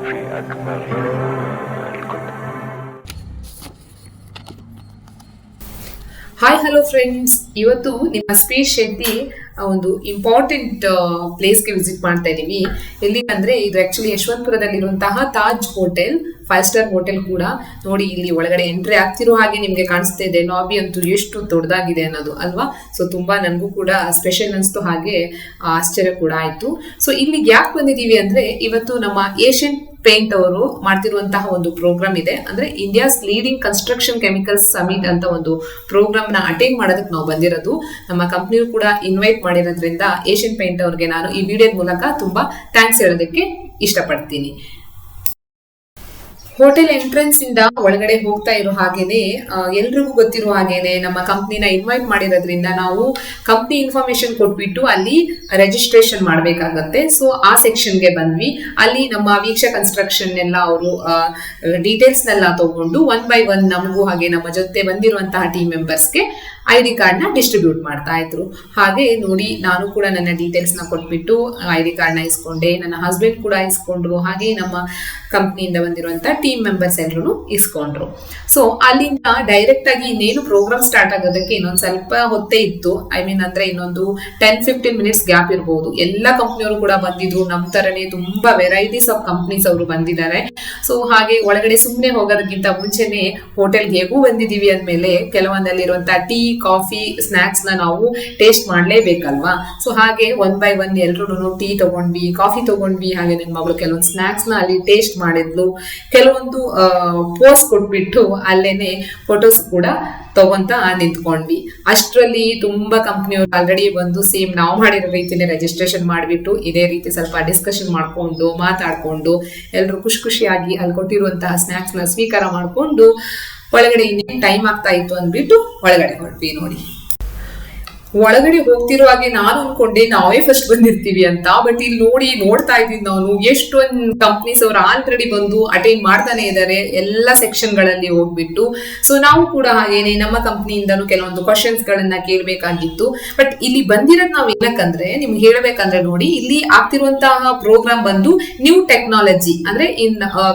في أكمل الكتب. Hi hello friends, ಇವತ್ತು ನಿಮ್ಮ speech Shetty ಒಂದು ಇಂಪಾರ್ಟೆಂಟ್ ಪ್ಲೇಸ್ಗೆ ವಿಸಿಟ್ ಮಾಡ್ತಾ ಇದ್ದೀವಿ. ಎಲ್ಲಿಗಂದ್ರೆ ಇದು ಆಕ್ಚುಲಿ ಯಶವಂತಪುರದಲ್ಲಿರುವಂತಹ ತಾಜ್ ಹೋಟೆಲ್, 5 ಸ್ಟಾರ್ ಹೋಟೆಲ್ ಕೂಡ. ನೋಡಿ, ಇಲ್ಲಿ ಒಳಗಡೆ ಎಂಟ್ರಿ ಆಗ್ತಿರೋ ಹಾಗೆ ನಿಮ್ಗೆ ಕಾಣಿಸ್ತಾ ಇದೆ. ಲಾಬಿ ಅಂತೂ ಎಷ್ಟು ದೊಡ್ಡದಾಗಿದೆ ಅನ್ನೋದು ಅಲ್ವಾ. ಸೊ ತುಂಬಾ ನನಗೂ ಕೂಡ ಸ್ಪೆಷಲ್ ಅನಿಸ್ತು, ಹಾಗೆ ಆಶ್ಚರ್ಯ ಕೂಡ ಆಯ್ತು. ಸೊ ಇಲ್ಲಿಗೆ ಯಾಕೆ ಬಂದಿದ್ದೀವಿ ಅಂದ್ರೆ, ಇವತ್ತು ನಮ್ಮ ಏಷ್ಯನ್ ಪೇಂಟ್ ಅವರು ಮಾಡ್ತಿರುವಂತಹ ಒಂದು ಪ್ರೋಗ್ರಾಮ್ ಇದೆ. ಅಂದ್ರೆ India's leading construction chemicals summit ಅಂತ ಒಂದು ಪ್ರೋಗ್ರಾಮ್ ನ ಅಟೆಂಡ್ ಮಾಡೋದಕ್ಕೆ ನಾವು ಬಂದಿರೋದು. ನಮ್ಮ ಕಂಪ್ನಿಯು ಕೂಡ ಇನ್ವೈಟ್ ಮಾಡಿರೋದ್ರಿಂದ ಏಷ್ಯನ್ ಪೇಂಟ್ ಅವ್ರಿಗೆ ನಾನು ಈ ವಿಡಿಯೋದ ಮೂಲಕ ತುಂಬಾ ಥ್ಯಾಂಕ್ಸ್ ಹೇಳೋದಕ್ಕೆ ಇಷ್ಟಪಡ್ತೀನಿ. ಹೋಟೆಲ್ ಎಂಟ್ರೆನ್ಸ್ ಇಂದ ಒಳಗಡೆ ಹೋಗ್ತಾ ಇರೋ ಹಾಗೇನೆ ಎಲ್ರಿಗೂ ಗೊತ್ತಿರೋ ಹಾಗೇನೆ ನಮ್ಮ ಕಂಪ್ನಿನ ಇನ್ವೈಟ್ ಮಾಡಿರೋದ್ರಿಂದ ನಾವು ಕಂಪ್ನಿ ಇನ್ಫಾರ್ಮೇಶನ್ ಕೊಟ್ಬಿಟ್ಟು ಅಲ್ಲಿ ರಿಜಿಸ್ಟ್ರೇಷನ್ ಮಾಡ್ಬೇಕಾಗತ್ತೆ. ಸೊ ಆ ಸೆಕ್ಷನ್ಗೆ ಬಂದ್ವಿ. ಅಲ್ಲಿ ನಮ್ಮ ವೀಕ್ಷ ಕನ್ಸ್ಟ್ರಕ್ಷನ್ ಎಲ್ಲ ಅವರು ಡೀಟೇಲ್ಸ್ ನೆಲ್ಲ ತಗೊಂಡು 1 by 1 ನಮಗೂ ಹಾಗೆ ನಮ್ಮ ಜೊತೆ ಬಂದಿರುವಂತಹ ಟೀಮ್ ಮೆಂಬರ್ಸ್ಗೆ ID ಕಾರ್ಡ್ನ ಡಿಸ್ಟ್ರಿಬ್ಯೂಟ್ ಮಾಡ್ತಾ ಇದ್ರು. ಹಾಗೆ ನೋಡಿ, ನಾನು ಕೂಡ ನನ್ನ ಡೀಟೇಲ್ಸ್ ನ ಕೊಟ್ಬಿಟ್ಟು ID ಕಾರ್ಡ್ನ ಇಸ್ಕೊಂಡೆ. ನನ್ನ ಹಸ್ಬೆಂಡ್ ಕೂಡ ಇಸ್ಕೊಂಡ್ರು, ಹಾಗೆ ನಮ್ಮ ಕಂಪ್ನಿಯಿಂದ ಬಂದಿರುವಂತಹ ಟೀಮ್ ಮೆಂಬರ್ಸ್ ಎಲ್ಲರೂ ಇಸ್ಕೊಂಡ್ರು. ಸೊ ಅಲ್ಲಿಂದ ಡೈರೆಕ್ಟ್ ಆಗಿ ಇನ್ನೇನು ಪ್ರೋಗ್ರಾಮ್ ಸ್ಟಾರ್ಟ್ ಆಗೋದಕ್ಕೆ ಇನ್ನೊಂದು ಸ್ವಲ್ಪ ಹೊತ್ತೇ ಇತ್ತು. ಅಂದ್ರೆ ಇನ್ನೊಂದು 10-15 ಮಿನಿಟ್ಸ್ ಗ್ಯಾಪ್ ಇರಬಹುದು. ಎಲ್ಲ ಕಂಪ್ನಿಯವರು ಕೂಡ ಬಂದಿದ್ರು. ನಮ್ಮ ತರನೇ ತುಂಬಾ ವೆರೈಟೀಸ್ ಆಫ್ ಕಂಪ್ನೀಸ್ ಅವರು ಬಂದಿದ್ದಾರೆ. ಸೊ ಹಾಗೆ ಒಳಗಡೆ ಸುಮ್ಮನೆ ಹೋಗೋದಕ್ಕಿಂತ ಮುಂಚೆನೆ ಹೋಟೆಲ್ಗೆ ಹೇಗೂ ಬಂದಿದೀವಿ ಅಂದ್ಮೇಲೆ ಕೆಲವೊಂದಲ್ಲಿರುವಂತಹ ಟೀ, ಕಾಫಿ, ಸ್ನಾಕ್ಸ್ ನ ನಾವು ಟೇಸ್ಟ್ ಮಾಡ್ಲೇಬೇಕಲ್ವಾ. ಸೊ ಹಾಗೆ 1 by 1 ಎಲ್ರು ಟೀ ತಗೊಂಡ್ವಿ, ಕಾಫಿ ತಗೊಂಡ್ವಿ. ಹಾಗೆ ನನ್ನ ಮಗಳು ಕೆಲವೊಂದು ಸ್ನಾಕ್ಸ್ ನ ಅಲ್ಲಿ ಟೇಸ್ಟ್ ಮಾಡಿದ್ಲು. ಕೆಲವೊಂದು ಪೋಸ್ ಕೊಟ್ಬಿಟ್ಟು ಅಲ್ಲೇನೆ ಫೋಟೋಸ್ ಕೂಡ ತಗೊಂತ ನಿಂತ್ಕೊಂಡ್ವಿ. ಅಷ್ಟರಲ್ಲಿ ತುಂಬಾ ಕಂಪ್ನಿಯವರು ಆಲ್ರೆಡಿ ಬಂದು ಸೇಮ್ ನಾವು ಮಾಡಿರೋ ರೀತಿನೇ ರಿಜಿಸ್ಟ್ರೇಷನ್ ಮಾಡಿಬಿಟ್ಟು ಇದೇ ರೀತಿ ಸ್ವಲ್ಪ ಡಿಸ್ಕಷನ್ ಮಾಡ್ಕೊಂಡು ಮಾತಾಡ್ಕೊಂಡು ಎಲ್ರು ಖುಷಿಯಾಗಿ ಅಲ್ಲಿ ಕೊಟ್ಟಿರುವಂತಹ ಸ್ನಾಕ್ಸ್ ನ ಸ್ವೀಕಾರ ಮಾಡ್ಕೊಂಡು ಒಳಗಡೆ ಇನ್ನೇನು ಟೈಮ್ ಆಗ್ತಾ ಇತ್ತು ಅಂದ್ಬಿಟ್ಟು ಒಳಗಡೆ ಹೊರಟ್ವಿ. ನೋಡಿ, ಒಳಗಡೆ ಹೋಗ್ತಿರುವಾಗೆ ನಾನು ಅನ್ಕೊಂಡೆ ನಾವೇ ಫಸ್ಟ್ ಬಂದಿರ್ತೀವಿ ಅಂತ. ಬಟ್ ಇಲ್ಲಿ ನೋಡ್ತಾ ಇದ್ದೀವಿ ನಾವು ಎಷ್ಟೊಂದು ಕಂಪ್ನೀಸ್ ಅವರು ಆಲ್ರೆಡಿ ಬಂದು ಅಟೆಂಡ್ ಮಾಡ್ತಾನೆ ಇದ್ದಾರೆ ಎಲ್ಲ ಸೆಕ್ಷನ್ ಗಳಲ್ಲಿ ಹೋಗ್ಬಿಟ್ಟು. ಸೊ ನಾವು ಕೂಡ ಹಾಗೇನೆ ನಮ್ಮ ಕಂಪ್ನಿಯಿಂದನೂ ಕೆಲವೊಂದು ಕ್ವಶನ್ಸ್ ಗಳನ್ನ ಕೇಳಬೇಕಾಗಿತ್ತು. ಬಟ್ ಇಲ್ಲಿ ಬಂದಿರೋದು ನಾವು ಏನಕ್ಕಂದ್ರೆ, ನಿಮ್ಗೆ ಹೇಳ್ಬೇಕಂದ್ರೆ ನೋಡಿ, ಇಲ್ಲಿ ಆಗ್ತಿರುವಂತಹ ಪ್ರೋಗ್ರಾಮ್ ಬಂದು ನ್ಯೂ ಟೆಕ್ನಾಲಜಿ, ಅಂದ್ರೆ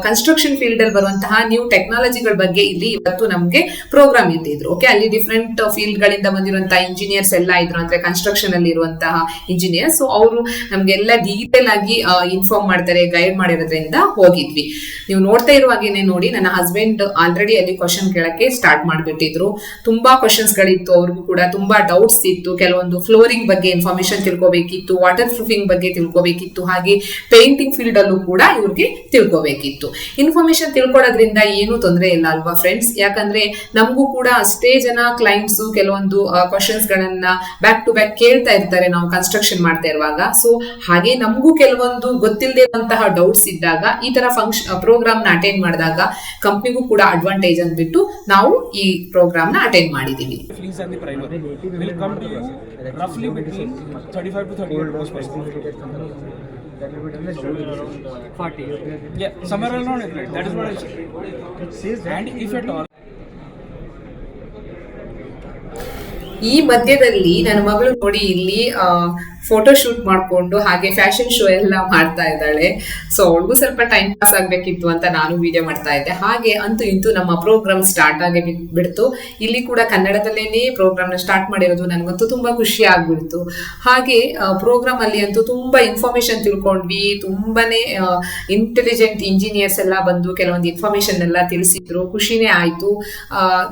ಕನ್ಸ್ಟ್ರಕ್ಷನ್ ಫೀಲ್ಡ್ ಅಲ್ಲಿ ಬರುವಂತಹ ನ್ಯೂ ಟೆಕ್ನಾಲಜಿಗಳ ಬಗ್ಗೆ ಇಲ್ಲಿ ಇವತ್ತು ನಮ್ಗೆ ಪ್ರೋಗ್ರಾಮ್ ಇಟ್ಟಿದ್ರು. ಓಕೆ, ಅಲ್ಲಿ ಡಿಫ್ರೆಂಟ್ ಫೀಲ್ಡ್ ಗಳಿಂದ ಬಂದಿರುವಂತಹ ಇಂಜಿನಿಯರ್ಸ್ ಎಲ್ಲ ಇದ್ರು, ಅಂದ್ರೆ ಕನ್ಸ್ಟ್ರಕ್ಷನ್ ಅಲ್ಲಿ ಇರುವಂತಹ ಇಂಜಿನಿಯರ್. ಸೊ ಅವರು ನಮ್ಗೆಲ್ಲ ಡೀಟೇಲ್ ಆಗಿ ಇನ್ಫಾರ್ಮ್ ಮಾಡ್ತಾರೆ, ಗೈಡ್ ಮಾಡಿರೋದ್ರಿಂದ ಹೋಗಿದ್ವಿ. ನೀವು ನೋಡ್ತಾ ಇರುವಾಗೇನೆ ನೋಡಿ, ನನ್ನ ಹಸ್ಬೆಂಡ್ ಆಲ್ರೆಡಿ ಅಲ್ಲಿ ಕ್ವಶನ್ ಕೇಳಕ್ಕೆ ಸ್ಟಾರ್ಟ್ ಮಾಡ್ಬಿಟ್ಟಿದ್ರು. ತುಂಬಾ ಕ್ವಶನ್ಸ್ ಗಳಿತ್ತು, ಅವ್ರಿಗೂ ಕೂಡ ತುಂಬಾ ಡೌಟ್ಸ್ ಇತ್ತು. ಕೆಲವೊಂದು ಫ್ಲೋರಿಂಗ್ ಬಗ್ಗೆ ಇನ್ಫಾರ್ಮೇಶನ್ ತಿಳ್ಕೊಬೇಕಿತ್ತು, ವಾಟರ್ ಪ್ರೂಫಿಂಗ್ ಬಗ್ಗೆ ತಿಳ್ಕೊಬೇಕಿತ್ತು, ಹಾಗೆ ಪೇಂಟಿಂಗ್ ಫೀಲ್ಡ್ ಅಲ್ಲೂ ಕೂಡ ಇವ್ರಿಗೆ ತಿಳ್ಕೊಬೇಕಿತ್ತು. ಇನ್ಫಾರ್ಮೇಶನ್ ತಿಳ್ಕೊಳೋದ್ರಿಂದ ಏನು ತೊಂದರೆ ಇಲ್ಲ ಅಲ್ವಾ ಫ್ರೆಂಡ್ಸ್? ಯಾಕಂದ್ರೆ ನಮಗೂ ಕೂಡ ಅಷ್ಟೇ ಜನ ಕ್ಲೈಂಟ್ಸ್ ಕೆಲವೊಂದು ಕ್ವಶನ್ಸ್ ಗಳನ್ನ ಬ್ಯಾಕ್ ಟು ಬ್ಯಾಕ್ ಕೇಳ್ತಾ ಇರ್ತಾರೆ ನಾವು ಕನ್ಸ್ಟ್ರಕ್ಷನ್ ಮಾಡ್ತಾ ಇರುವಾಗ. ಸೊ ಹಾಗೆ ನಮಗೂ ಕೆಲವೊಂದು ಗೊತ್ತಿಲ್ಲದೆ ಇರುವಂತಹ ಡೌಟ್ಸ್ ಇದ್ದಾಗ ಈ ತರ ಪ್ರೋಗ್ರಾಮ್ ನ ಅಟೆಂಡ್ ಮಾಡಿದಾಗ ಕಂಪ್ನಿಗೂ ಕೂಡ ಅಡ್ವಾಂಟೇಜ್ ಅಂದ್ಬಿಟ್ಟು ನಾವು ಈ ಪ್ರೋಗ್ರಾಮ್ ನ ಅಟೆಂಡ್ ಮಾಡಿದೀವಿ. ಈ ಮಧ್ಯದಲ್ಲಿ ನನ್ನ ಮಗಳು ನೋಡಿ ಇಲ್ಲಿ ಫೋಟೋ ಶೂಟ್ ಮಾಡ್ಕೊಂಡು ಹಾಗೆ ಫ್ಯಾಷನ್ ಶೋ ಎಲ್ಲ ಮಾಡ್ತಾ ಇದ್ದಾಳೆ. ಸೊ ಅವಳಿಗೂ ಸ್ವಲ್ಪ ಟೈಮ್ ಪಾಸ್ ಆಗ್ಬೇಕಿತ್ತು ಅಂತ ನಾನು ವಿಡಿಯೋ ಮಾಡ್ತಾ ಇದ್ದೆ. ಹಾಗೆ ಅಂತೂ ಇಂತೂ ನಮ್ಮ ಪ್ರೋಗ್ರಾಮ್ ಸ್ಟಾರ್ಟ್ ಆಗಿ ಬಿಡ್ತು. ಇಲ್ಲಿ ಕೂಡ ಕನ್ನಡದಲ್ಲೇನೆ ಪ್ರೋಗ್ರಾಮ್ ನ ಸ್ಟಾರ್ಟ್ ಮಾಡಿರೋದು ನನಗಂತೂ ತುಂಬಾ ಖುಷಿ ಆಗ್ಬಿಡ್ತು. ಹಾಗೆ ಪ್ರೋಗ್ರಾಮ್ ಅಲ್ಲಿ ಅಂತೂ ತುಂಬಾ ಇನ್ಫಾರ್ಮೇಶನ್ ತಿಳ್ಕೊಂಡ್ವಿ. ತುಂಬಾನೇ ಇಂಟೆಲಿಜೆಂಟ್ ಇಂಜಿನಿಯರ್ಸ್ ಎಲ್ಲ ಬಂದು ಕೆಲವೊಂದು ಇನ್ಫಾರ್ಮೇಶನ್ ಎಲ್ಲ ತಿಳಿಸಿದ್ರು. ಖುಷಿನೇ ಆಯ್ತು.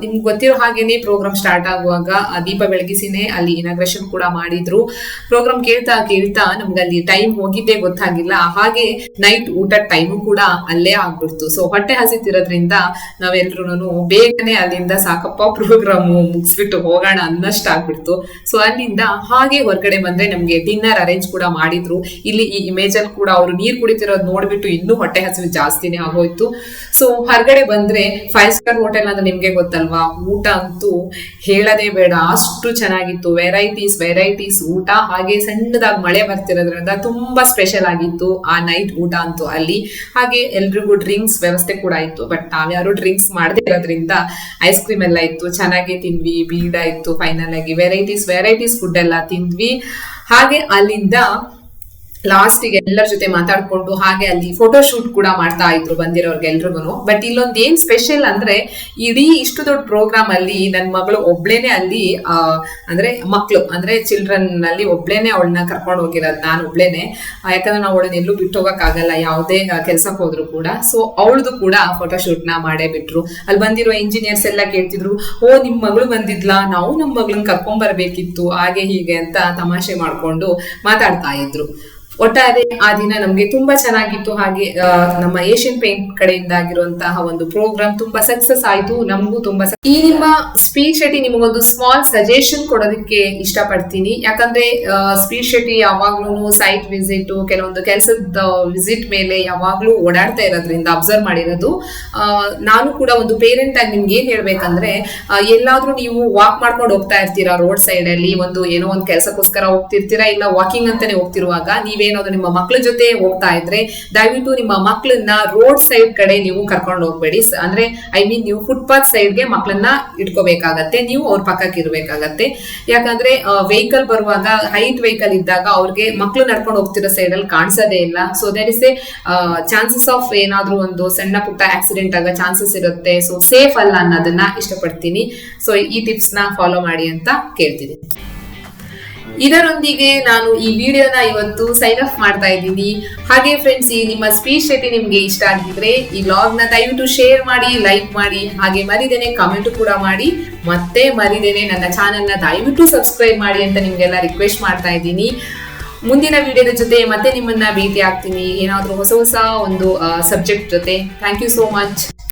ನಿಮ್ಗೆ ಗೊತ್ತಿರೋ ಹಾಗೇನೆ ಪ್ರೋಗ್ರಾಮ್ ಸ್ಟಾರ್ಟ್ ಆಗುವಾಗ ದೀಪ ಬೆಳಗಿಸಿನೇ ಅಲ್ಲಿ ಇನಾಗ್ರೇಷನ್ ಕೂಡ ಮಾಡಿದ್ರು. ಪ್ರೋಗ್ರಾಮ್ ಕೇಳ್ತಾ ನಮ್ಗೆ ಅಲ್ಲಿ ಟೈಮ್ ಹೋಗಿದ್ದೇ ಗೊತ್ತಾಗಿಲ್ಲ. ಹಾಗೆ ನೈಟ್ ಊಟದ ಟೈಮು ಕೂಡ ಅಲ್ಲೇ ಆಗ್ಬಿಡ್ತು. ಸೊ ಹೊಟ್ಟೆ ಹಸಿತಿರೋದ್ರಿಂದ ನಾವೆಲ್ರೂ ಬೇಗನೆ ಅಲ್ಲಿಂದ ಸಾಕಪ್ಪ ಪ್ರೋಗ್ರಾಮು ಮುಗಿಸ್ಬಿಟ್ಟು ಹೋಗೋಣ ಅನ್ನಷ್ಟು ಆಗ್ಬಿಡ್ತು. ಸೊ ಅಲ್ಲಿಂದ ಹಾಗೆ ಹೊರಗಡೆ ಬಂದ್ರೆ ನಮ್ಗೆ ಡಿನ್ನರ್ ಅರೇಂಜ್ ಕೂಡ ಮಾಡಿದ್ರು. ಇಲ್ಲಿ ಈ ಇಮೇಜ್ ಅಲ್ಲಿ ಕೂಡ ಅವರು ನೀರ್ ಕುಡಿತಿರೋದು ನೋಡ್ಬಿಟ್ಟು ಇನ್ನೂ ಹೊಟ್ಟೆ ಹಸಿವು ಜಾಸ್ತಿನೇ ಆಗೋಯ್ತು. ಸೊ ಹೊರಗಡೆ ಬಂದ್ರೆ 5 ಸ್ಟಾರ್ ಹೋಟೆಲ್ ಅಂದ್ರೆ ನಿಮ್ಗೆ ಗೊತ್ತಲ್ವಾ, ಊಟ ಅಂತೂ ಹೇಳದೇ ಬೇಡ, ಅಷ್ಟು ಚೆನ್ನಾಗಿತ್ತು. ವೆರೈಟೀಸ್ ಊಟ. ಹಾಗೆ ಸಣ್ಣದಾಗಿ ಮಳೆ ಬರ್ತಿರೋದ್ರಿಂದ ತುಂಬಾ ಸ್ಪೆಷಲ್ ಆಗಿತ್ತು ಆ ನೈಟ್ ಊಟ ಅಂತೂ ಅಲ್ಲಿ. ಹಾಗೆ ಎಲ್ರಿಗೂ ಡ್ರಿಂಕ್ಸ್ ವ್ಯವಸ್ಥೆ ಕೂಡ ಇತ್ತು. ಬಟ್ ನಾವ್ಯಾರು ಡ್ರಿಂಕ್ಸ್ ಮಾಡದೇ ಇರೋದ್ರಿಂದ ಐಸ್ ಕ್ರೀಮ್ ಎಲ್ಲ ಇತ್ತು, ಚೆನ್ನಾಗಿ ತಿಂದ್ವಿ. ಬೀಡ ಇತ್ತು. ಫೈನಲ್ ಆಗಿ ವೆರೈಟೀಸ್ ಫುಡ್ ಎಲ್ಲ ತಿಂದ್ವಿ. ಹಾಗೆ ಅಲ್ಲಿಂದ ಲಾಸ್ಟಿಗೆ ಎಲ್ಲರ ಜೊತೆ ಮಾತಾಡ್ಕೊಂಡು ಹಾಗೆ ಅಲ್ಲಿ ಫೋಟೋ ಶೂಟ್ ಕೂಡ ಮಾಡ್ತಾ ಇದ್ರು ಬಂದಿರೋರ್ಗೆ ಎಲ್ರಿಗೂ. ಬಟ್ ಇಲ್ಲೊಂದು ಏನ್ ಸ್ಪೆಷಲ್ ಅಂದ್ರೆ ಇಡೀ ಇಷ್ಟು ದೊಡ್ಡ ಪ್ರೋಗ್ರಾಮ್ ಅಲ್ಲಿ ನನ್ನ ಮಗಳು ಒಬ್ಳೇನೆ ಅಲ್ಲಿ ಅಂದ್ರೆ ಮಕ್ಳು ಅಂದ್ರೆ ಚಿಲ್ಡ್ರನ್ ಅಲ್ಲಿ ಒಬ್ಳೇನೆ ಅವಳನ್ನ ಕರ್ಕೊಂಡು ಹೋಗಿರೋದು, ನಾನು ಒಬ್ಳೇನೆ. ಯಾಕಂದ್ರೆ ನಾವು ಅವಳನ್ನ ಎಲ್ಲೂ ಬಿಟ್ಟು ಹೋಗಕ್ ಆಗಲ್ಲ ಯಾವುದೇ ಕೆಲ್ಸಕ್ಕೆ ಹೋದ್ರು ಕೂಡ. ಸೊ ಅವಳದು ಕೂಡ ಫೋಟೋ ಶೂಟ್ ನ ಮಾಡೇ ಬಿಟ್ರು. ಅಲ್ಲಿ ಬಂದಿರೋ ಇಂಜಿನಿಯರ್ಸ್ ಎಲ್ಲ ಕೇಳ್ತಿದ್ರು, ಓ ನಿಮ್ ಮಗಳು ಬಂದಿದ್ಲಾ, ನಾವು ನಮ್ ಮಗಳನ್ನ ಕರ್ಕೊಂಡ್ ಬರ್ಬೇಕಿತ್ತು ಹಾಗೆ ಹೀಗೆ ಅಂತ ತಮಾಷೆ ಮಾಡ್ಕೊಂಡು ಮಾತಾಡ್ತಾ ಇದ್ರು. ಒಟ್ಟಾರೆ ಆ ದಿನ ನಮ್ಗೆ ತುಂಬಾ ಚೆನ್ನಾಗಿತ್ತು. ಹಾಗೆ ನಮ್ಮ ಏಷ್ಯನ್ ಪೇಂಟ್ ಕಡೆಯಿಂದ ಆಗಿರುವಂತಹ ಒಂದು ಪ್ರೋಗ್ರಾಮ್ ತುಂಬಾ ಸಕ್ಸಸ್ ಆಯ್ತು. ನಮಗೂ ತುಂಬಾ ಈ ನಿಮ್ಮ ಸ್ಪೀಡ್ ಶೆಟ್ಟಿ ನಿಮಗೊಂದು ಸ್ಮಾಲ್ ಸಜೆಷನ್ ಕೊಡೋದಕ್ಕೆ ಇಷ್ಟಪಡ್ತೀನಿ. ಯಾಕಂದ್ರೆ ಸ್ಪೀಡ್ ಶೆಟ್ಟಿ ಯಾವಾಗ್ಲೂ ಸೈಟ್ ವಿಸಿಟ್, ಕೆಲವೊಂದು ಕೆಲಸದ ವಿಸಿಟ್ ಮೇಲೆ ಯಾವಾಗ್ಲೂ ಓಡಾಡ್ತಾ ಇರೋದ್ರಿಂದ ಅಬ್ಸರ್ವ್ ಮಾಡಿರೋದು. ನಾನು ಕೂಡ ಒಂದು ಪೇರೆಂಟ್ ಆಗಿ ನಿಮ್ಗೆ ಏನ್ ಹೇಳ್ಬೇಕಂದ್ರೆ, ಎಲ್ಲಾದ್ರೂ ನೀವು ವಾಕ್ ಮಾಡ್ಕೊಂಡು ಹೋಗ್ತಾ ಇರ್ತೀರಾ ರೋಡ್ ಸೈಡ್ ಅಲ್ಲಿ, ಏನೋ ಒಂದು ಕೆಲಸಕ್ಕೋಸ್ಕರ ಹೋಗ್ತಿರ್ತೀರಾ, ಇಲ್ಲ ವಾಕಿಂಗ್ ಅಂತಾನೆ ಹೋಗ್ತಿರುವಾಗ ನೀವೇನಾದ್ರು ನಿಮ್ಮ ಮಕ್ಳ ಜೊತೆ ಹೋಗ್ತಾ ಇದ್ರೆ ದಯವಿಟ್ಟು ನಿಮ್ಮ ಮಕ್ಳನ್ನ ರೋಡ್ ಸೈಡ್ ಕಡೆ ನೀವು ಕರ್ಕೊಂಡು ಹೋಗ್ಬೇಡಿ. ಅಂದ್ರೆ ನೀವು ಫುಟ್ಪಾತ್ ಸೈಡ್ಗೆ ಮಕ್ಳನ್ನ ಇಟ್ಕೋಬೇಕಾಗತ್ತೆ, ನೀವು ಅವ್ರ ಪಕ್ಕಕ್ಕೆ ಇರ್ಬೇಕಾಗತ್ತೆ. ಯಾಕಂದ್ರೆ ವೆಹಿಕಲ್ ಬರುವಾಗ ಹೈಟ್ ವೆಹಿಕಲ್ ಇದ್ದಾಗ ಅವ್ರಿಗೆ ಮಕ್ಳು ನಡ್ಕೊಂಡು ಹೋಗ್ತಿರೋ ಸೈಡ್ ಅಲ್ಲಿ ಕಾಣಿಸೋದೇ ಇಲ್ಲ. So there is a chances of ಏನಾದ್ರೂ ಒಂದು ಸಣ್ಣ ಪುಟ್ಟ ಆಕ್ಸಿಡೆಂಟ್ ಆಗೋ ಚಾನ್ಸಸ್ ಇರುತ್ತೆ. ಸೊ ಸೇಫ್ ಅಲ್ಲ ಅನ್ನೋದನ್ನ ಇಷ್ಟಪಡ್ತೀನಿ. ಸೊ ಈ ಟಿಪ್ಸ್ ನ ಫಾಲೋ ಮಾಡಿ ಅಂತ ಕೇಳ್ತೀನಿ. ಇದರೊಂದಿಗೆ ನಾನು ಈ ವಿಡಿಯೋನ ಇವತ್ತು ಸೈನ್ ಆಫ್ ಮಾಡ್ತಾ ಇದ್ದೀನಿ. ಹಾಗೆ ಫ್ರೆಂಡ್ಸ್, ಈ ನಿಮ್ಮ ಸ್ಪೀಡ್ ಶೆಟ್ಟಿ ನಿಮ್ಗೆ ಇಷ್ಟ ಆಗಿದ್ರೆ ಈ ವ್ಲಾಗ್ ನ ದಯವಿಟ್ಟು ಶೇರ್ ಮಾಡಿ, ಲೈಕ್ ಮಾಡಿ, ಹಾಗೆ ಮರಿದೇನೆ ಕಮೆಂಟ್ ಕೂಡ ಮಾಡಿ, ಮತ್ತೆ ಮರಿದೇನೆ ನನ್ನ ಚಾನೆಲ್ ನ ದಯವಿಟ್ಟು ಸಬ್ಸ್ಕ್ರೈಬ್ ಮಾಡಿ ಅಂತ ನಿಮ್ಗೆಲ್ಲ ರಿಕ್ವೆಸ್ಟ್ ಮಾಡ್ತಾ ಇದ್ದೀನಿ. ಮುಂದಿನ ವಿಡಿಯೋದ ಜೊತೆ ಮತ್ತೆ ನಿಮ್ಮನ್ನ ಭೇಟಿ ಆಗ್ತೀನಿ, ಏನಾದ್ರೂ ಹೊಸ ಒಂದು ಸಬ್ಜೆಕ್ಟ್ ಜೊತೆ. Thank you so much.